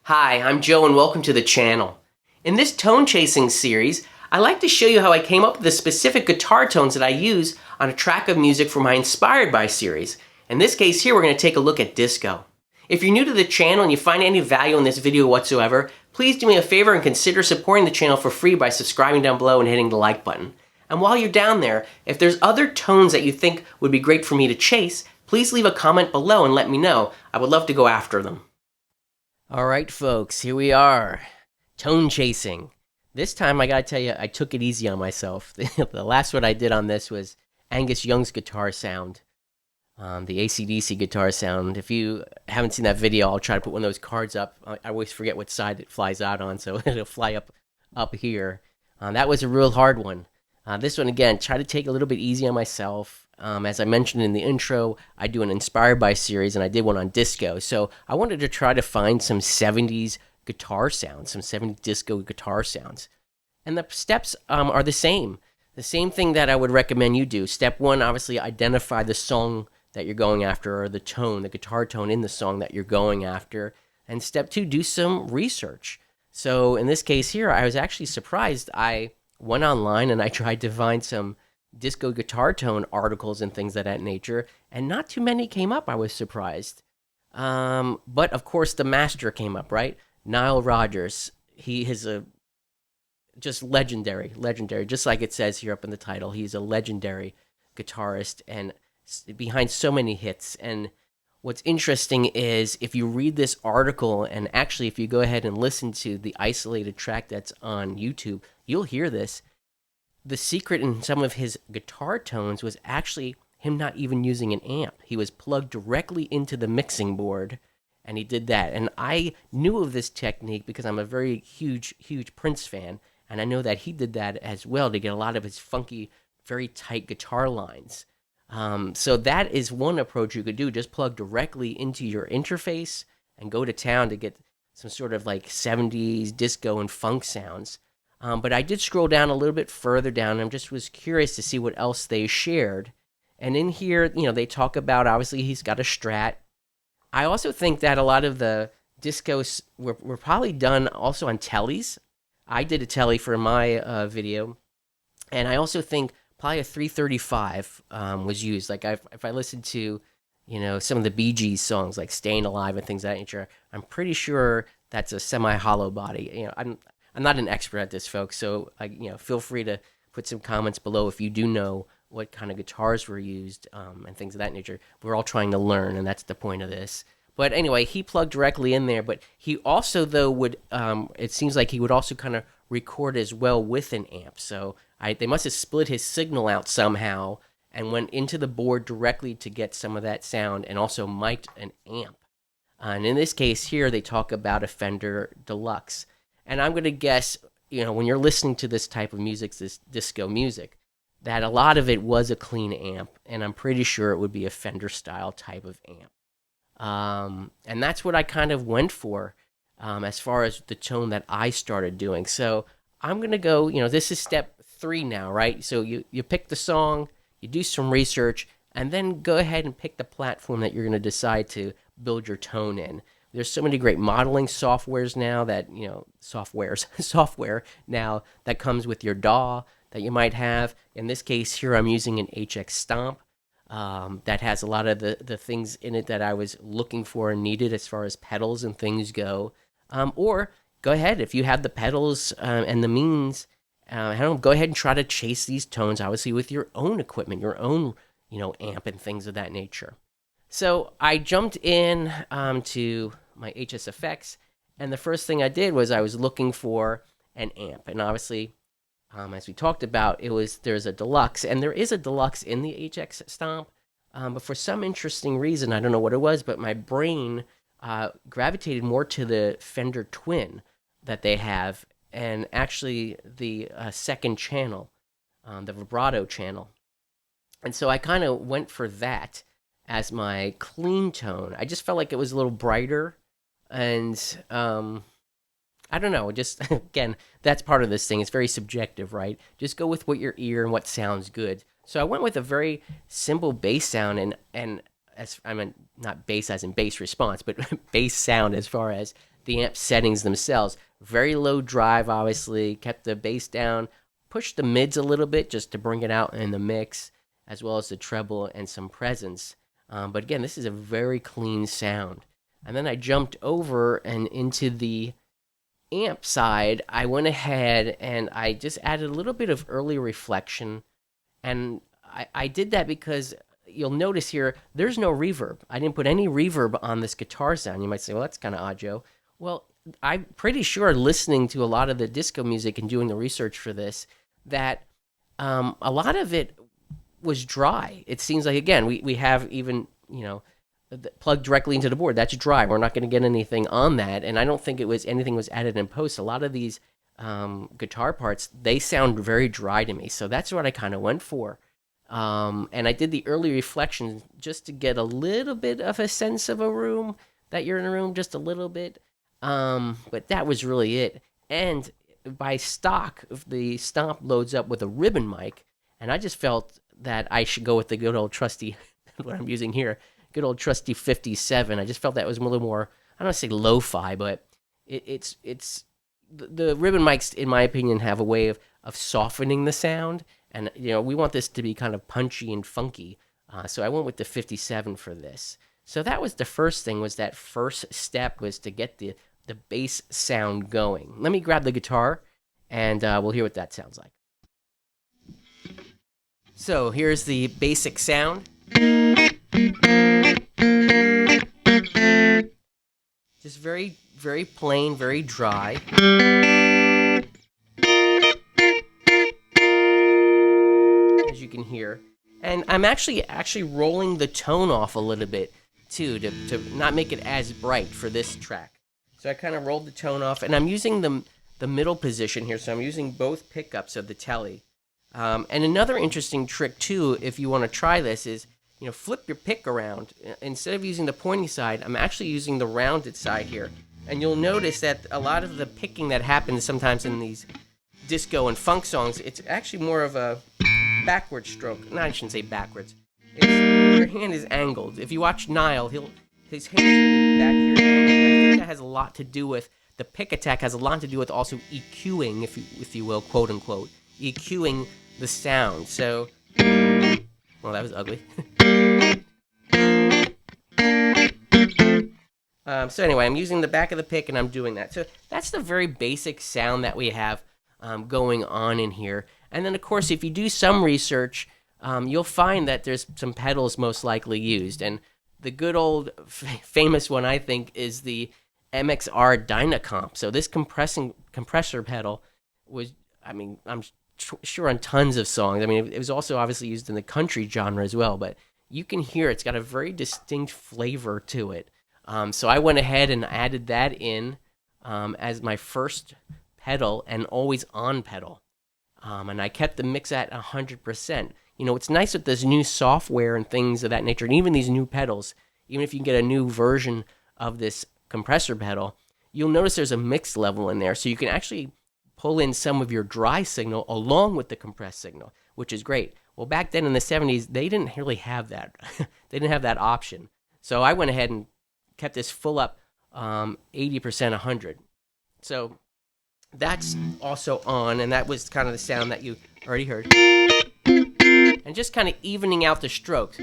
Hi, I'm Joe and welcome to the channel. In this tone chasing series, I like to show you how I came up with the specific guitar tones that I use on a track of music for my Inspired By series. In this case here, we're going to take a look at disco. If you're new to the channel and you find any value in this video whatsoever, please do me a favor and consider supporting the channel for free by subscribing down below and hitting the like button. And while you're down there, if there's other tones that you think would be great for me to chase, please leave a comment below and let me know. I would love to go after them. Alright folks, here we are. Tone chasing. This time I gotta tell you, I took it easy on myself. The last one I did on this was Angus Young's guitar sound. The AC/DC guitar sound. If you haven't seen that video, I'll try to put one of those cards up. I always forget what side it flies out on, so it'll fly up here. That was a real hard one. This one, again, try to take a little bit easy on myself. As I mentioned in the intro, I do an Inspired By series, and I did one on disco. So I wanted to try to find some 70s guitar sounds, some 70s disco guitar sounds. And the steps are the same. The same thing that I would recommend you do. Step one, obviously identify the song that you're going after, or the tone, the guitar tone in the song that you're going after. And step two, do some research. So in this case here, I was actually surprised. I went online and I tried to find some disco guitar tone articles and things of that nature, and not too many came up. I was surprised. But of course the master came up, right? Nile Rodgers. He is a just legendary, just like it says here up in the title. He's a legendary guitarist and behind so many hits. And what's interesting is if you read this article, and actually if you go ahead and listen to the isolated track that's on YouTube, you'll hear this. The secret in some of his guitar tones was actually him not even using an amp. He was plugged directly into the mixing board, and he did that. And I knew of this technique because I'm a very huge Prince fan, and I know that he did that as well to get a lot of his funky, very tight guitar lines. So that is one approach you could do. Just plug directly into your interface and go to town to get some sort of like 70s disco and funk sounds. But I did scroll down a little bit further down, and I just was curious to see what else they shared. And in here, they talk about, obviously, he's got a Strat. I also think that a lot of the discos were probably done also on tellies. I did a telly for my video. And I also think probably a 335 was used. Like, if I listened to, some of the Bee Gees songs, like Staying Alive and things of that nature, I'm pretty sure that's a semi-hollow body. I'm not an expert at this, folks, so feel free to put some comments below if you do know what kind of guitars were used and things of that nature. We're all trying to learn, and that's the point of this. But anyway, he plugged directly in there, but he also, though, would, it seems like he would also kind of record as well with an amp. So they must have split his signal out somehow and went into the board directly to get some of that sound, and also mic'd an amp. And in this case here, they talk about a Fender Deluxe. And I'm going to guess, when you're listening to this type of music, this disco music, that a lot of it was a clean amp, and I'm pretty sure it would be a Fender-style type of amp. And that's what I kind of went for as far as the tone that I started doing. So I'm going to go, this is step 3 now, right? So you pick the song, you do some research, and then go ahead and pick the platform that you're going to decide to build your tone in. There's so many great modeling softwares now that, software now that comes with your DAW that you might have. In this case here, I'm using an HX STOMP that has a lot of the things in it that I was looking for and needed as far as pedals and things go. Or go ahead, if you have the pedals and the means, go ahead and try to chase these tones, obviously, with your own equipment, your own, amp and things of that nature. So I jumped in to my HS effects, and the first thing I did was I was looking for an amp, and obviously, as we talked about, there's a Deluxe, and there is a Deluxe in the HX Stomp, but for some interesting reason, I don't know what it was, but my brain gravitated more to the Fender Twin that they have, and actually the second channel, the vibrato channel, and so I kind of went for that as my clean tone. I just felt like it was a little brighter, and I don't know, just again, that's part of this thing. It's very subjective, right? Just go with what your ear and what sounds good. So I went with a very simple bass sound, and as I mean, not bass as in bass response, but bass sound as far as the amp settings themselves. Very low drive, obviously, kept the bass down, pushed the mids a little bit just to bring it out in the mix, as well as the treble and some presence. But again, this is a very clean sound. And then I jumped over and into the amp side. I went ahead and I just added a little bit of early reflection. And I did that because you'll notice here, there's no reverb. I didn't put any reverb on this guitar sound. You might say, well, that's kind of odd, Joe. Well, I'm pretty sure listening to a lot of the disco music and doing the research for this, that a lot of it was dry. It seems like, again, we have even, plugged directly into the board. That's dry. We're not going to get anything on that. And I don't think anything was added in post. A lot of these guitar parts, they sound very dry to me. So that's what I kind of went for. And I did the early reflection just to get a little bit of a sense of a room, that you're in a room, just a little bit. But that was really it. And by stock, the Stomp loads up with a ribbon mic, and I just felt that I should go with the good old trusty, what I'm using here, good old trusty 57. I just felt that was a little more, I don't want to say lo-fi, but it's the ribbon mics, in my opinion, have a way of softening the sound. And, we want this to be kind of punchy and funky. So I went with the 57 for this. So that was the first thing, was that first step was to get the bass sound going. Let me grab the guitar, and we'll hear what that sounds like. So here's the basic sound. Just very, very plain, very dry. As you can hear. And I'm actually rolling the tone off a little bit, too, to not make it as bright for this track. So I kind of rolled the tone off, and I'm using the middle position here, so I'm using both pickups of the telly. And another interesting trick, too, if you want to try this, is, flip your pick around. Instead of using the pointy side, I'm actually using the rounded side here. And you'll notice that a lot of the picking that happens sometimes in these disco and funk songs, it's actually more of a backward stroke. No, I shouldn't say backwards. Your hand is angled. If you watch Niall, his hand is really back here. I think that has a lot to do with, the pick attack has a lot to do with also EQing, if you will, quote unquote, EQing the sound. So, well, that was ugly. So anyway, I'm using the back of the pick and I'm doing that. So that's the very basic sound that we have going on in here. And then, of course, if you do some research, you'll find that there's some pedals most likely used. And the good old famous one, I think, is the Mxr Dynacomp. So this compressor pedal was, I'm sure on tons of songs. It was also obviously used in the country genre as well, but you can hear it's got a very distinct flavor to it. So I went ahead and added that in as my first pedal and always on pedal. And I kept the mix at 100%. It's nice with this new software and things of that nature, and even these new pedals, even if you can get a new version of this compressor pedal, you'll notice there's a mix level in there, so you can actually pull in some of your dry signal along with the compressed signal, which is great. Well, back then in the 70s, they didn't really have that. They didn't have that option. So I went ahead and kept this full up 80%, 100. So that's also on, and that was kind of the sound that you already heard. And just kind of evening out the strokes.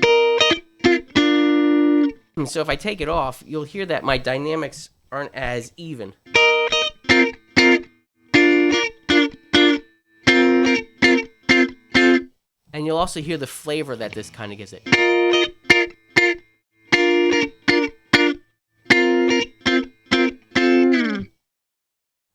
And so if I take it off, you'll hear that my dynamics aren't as even. And you'll also hear the flavor that this kind of gives it.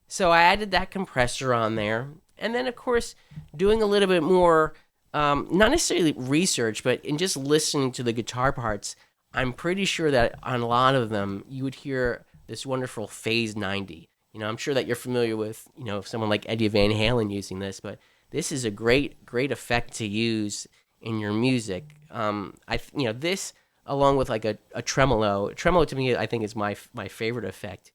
So I added that compressor on there. And then, of course, doing a little bit more, not necessarily research, but in just listening to the guitar parts, I'm pretty sure that on a lot of them, you would hear this wonderful phase 90. I'm sure that you're familiar with, someone like Eddie Van Halen using this, but this is a great effect to use in your music. This, along with like a tremolo. Tremolo to me, I think, is my favorite effect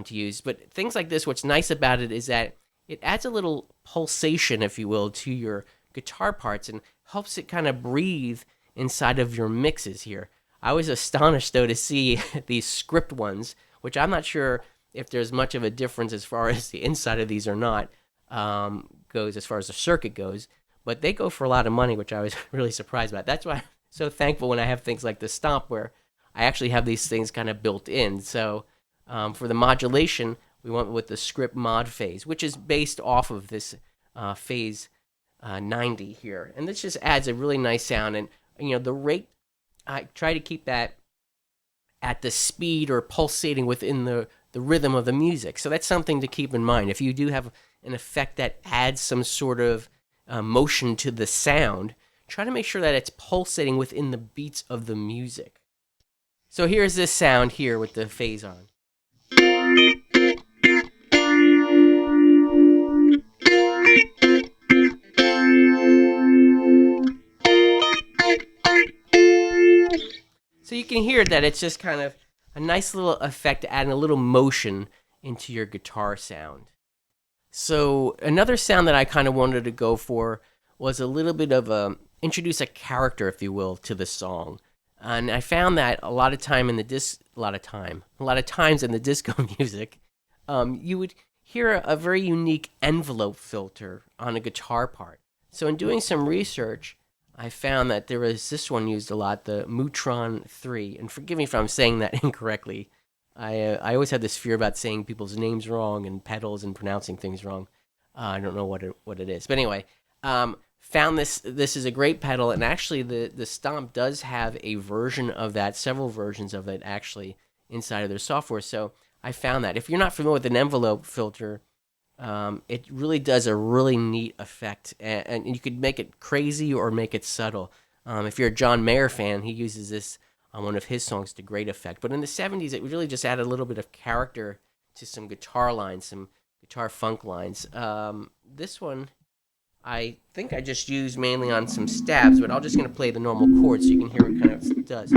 to use. But things like this, what's nice about it is that it adds a little pulsation, if you will, to your guitar parts and helps it kind of breathe inside of your mixes here. I was astonished, though, to see these script ones, which I'm not sure if there's much of a difference as far as the inside of these or not goes, as far as the circuit goes. But they go for a lot of money, which I was really surprised about. That's why I'm so thankful when I have things like the Stomp, where I actually have these things kind of built in. So for the modulation, we went with the script mod phase, which is based off of this phase 90 here. And this just adds a really nice sound. And, the rate, I try to keep that at the speed or pulsating within the rhythm of the music. So that's something to keep in mind. If you do have an effect that adds some sort of motion to the sound, try to make sure that it's pulsating within the beats of the music. So here's this sound here with the phase on. So you can hear that it's just kind of a nice little effect, adding a little motion into your guitar sound. So another sound that I kind of wanted to go for was a little bit of introduce a character, if you will, to the song. And I found that a lot of times in the disco music, you would hear a very unique envelope filter on a guitar part. So in doing some research, I found that there was this one used a lot, the Mxr 3. And forgive me if I'm saying that incorrectly. I always had this fear about saying people's names wrong and pedals and pronouncing things wrong. I don't know what it is. But anyway, found this is a great pedal. And actually, the Stomp does have a version of that, several versions of it actually inside of their software. So I found that. If you're not familiar with an envelope filter, it really does a really neat effect, and you could make it crazy or make it subtle. If you're a John Mayer fan, he uses this on one of his songs to great effect. But in the 70s, it really just added a little bit of character to some guitar lines, some guitar funk lines. This one, I think I just used mainly on some stabs, but I'm just going to play the normal chords so you can hear what kind of it does.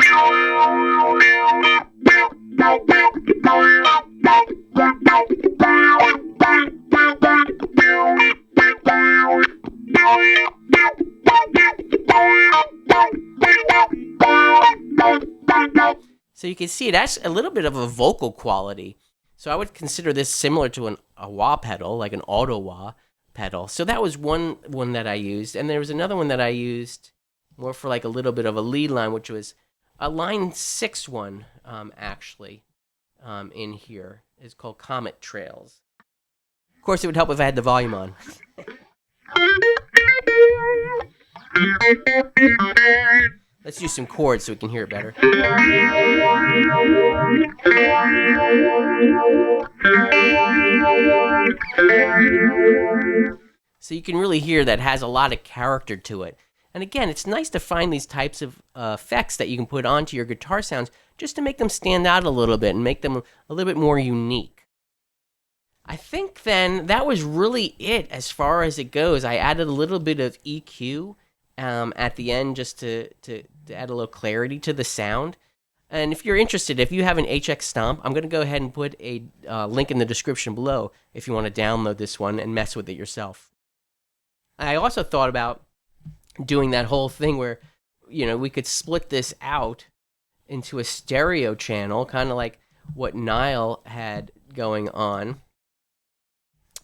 So you can see that's a little bit of a vocal quality. So I would consider this similar to a wah pedal, like an auto wah pedal. So that was one that I used. And there was another one that I used more for like a little bit of a lead line, which was a line 6 one, actually, in here. It's called Comet Trails. Of course, it would help if I had the volume on. Let's do some chords so we can hear it better. So you can really hear that has a lot of character to it. And again, it's nice to find these types of effects that you can put onto your guitar sounds just to make them stand out a little bit and make them a little bit more unique. I think then that was really it as far as it goes. I added a little bit of EQ at the end just to add a little clarity to the sound. And if you're interested, if you have an HX Stomp, I'm going to go ahead and put a link in the description below if you want to download this one and mess with it yourself. I also thought about doing that whole thing where, we could split this out into a stereo channel, kind of like what Nile had going on,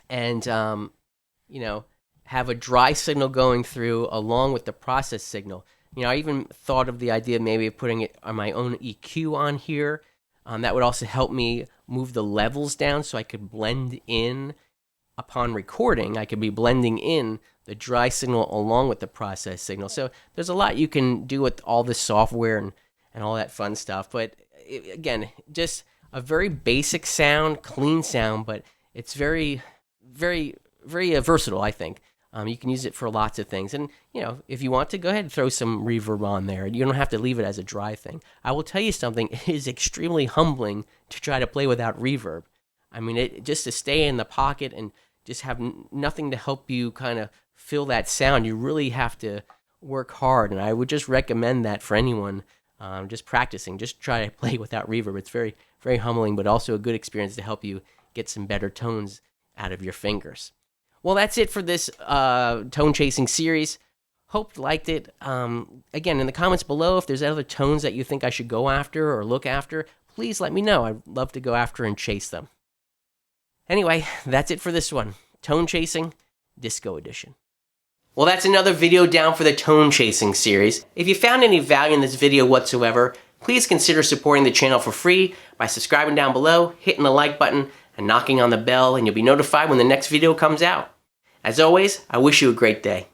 and, have a dry signal going through along with the process signal. I even thought of the idea maybe of putting it on my own EQ on here. That would also help me move the levels down so I could blend in upon recording. I could be blending in the dry signal along with the process signal. So there's a lot you can do with all this software and all that fun stuff. But again, just a very basic sound, clean sound, but it's very, very, very versatile, I think. You can use it for lots of things. And, if you want to, go ahead and throw some reverb on there. You don't have to leave it as a dry thing. I will tell you something, it is extremely humbling to try to play without reverb. I mean, just to stay in the pocket and just have nothing to help you kind of feel that sound, you really have to work hard. And I would just recommend that for anyone just practicing. Just try to play without reverb. It's very, very humbling, but also a good experience to help you get some better tones out of your fingers. Well, that's it for this tone chasing series. Hope you liked it. Again, in the comments below, if there's other tones that you think I should go after or look after, please let me know. I'd love to go after and chase them. Anyway, that's it for this one. Tone Chasing, Disco Edition. Well, that's another video down for the Tone Chasing series. If you found any value in this video whatsoever, please consider supporting the channel for free by subscribing down below, hitting the like button, and knocking on the bell, and you'll be notified when the next video comes out. As always, I wish you a great day.